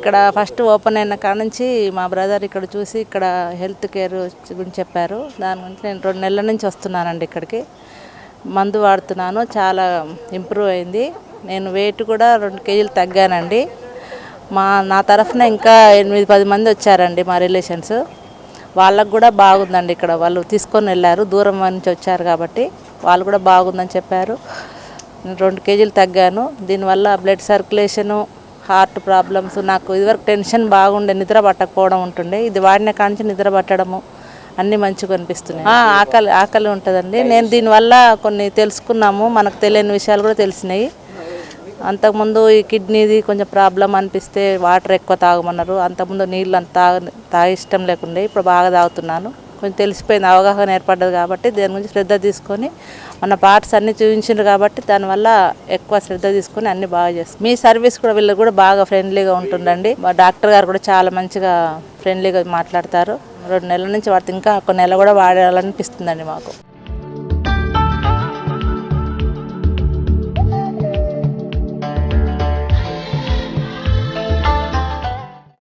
ఇక్కడ first open అయిన కాడ నుంచి మా బ్రదర్ ఇక్కడ చూసి ఇక్కడ హెల్త్ కేర్ గురించి చెప్పారు. దాని గురించి నేను 2 నెలల నుంచి వస్తున్నానండి ఇక్కడికి. మందు వాడుతున్నాను, చాలా ఇంప్రూవ్ అయింది. నేను వెయిట్ కూడా 2 కేజీలు తగ్గానండి. నా తరఫున ఇంకా 8-10 మంది వచ్చారండి మా రిలేషన్స్. వాళ్ళకు కూడా బాగుందండి. ఇక్కడ వాళ్ళు తీసుకొని వెళ్ళారు, దూరం నుంచి వచ్చారు కాబట్టి వాళ్ళు కూడా బాగుందని చెప్పారు. నేను 2 కేజీలు తగ్గాను. దీనివల్ల బ్లడ్ సర్క్యులేషను, హార్ట్ ప్రాబ్లమ్స్, నాకు ఇదివరకు టెన్షన్ బాగుండే, నిద్ర పట్టకపోవడం ఉంటుండే. ఇది వాడిన కాంచి నిద్ర పట్టడము అన్నీ మంచిగా అనిపిస్తున్నాయి. ఆకలి ఉంటుందండి. నేను దీనివల్ల కొన్ని తెలుసుకున్నాము, మనకు తెలియని విషయాలు కూడా తెలిసినాయి. అంతకుముందు ఈ కిడ్నీది కొంచెం ప్రాబ్లం అనిపిస్తే వాటర్ ఎక్కువ తాగమన్నారు. అంతకుముందు నీళ్ళు అంత తాగే ఇష్టం లేకుండే, ఇప్పుడు బాగా తాగుతున్నాను. కొంచెం తెలిసిపోయింది, అవగాహన ఏర్పడ్డది కాబట్టి దాని గురించి శ్రద్ధ తీసుకొని మన పార్ట్స్ అన్నీ చూపించారు కాబట్టి దానివల్ల ఎక్కువ శ్రద్ధ తీసుకొని అన్నీ బాగా చేస్తాం. మీ సర్వీస్ కూడా వీళ్ళు కూడా బాగా ఫ్రెండ్లీగా ఉంటుందండి. మా డాక్టర్ గారు కూడా చాలా మంచిగా ఫ్రెండ్లీగా మాట్లాడతారు. 2 నెలల నుంచి వాడితే ఇంకా ఒక నెల కూడా వాడాలనిపిస్తుందండి మాకు.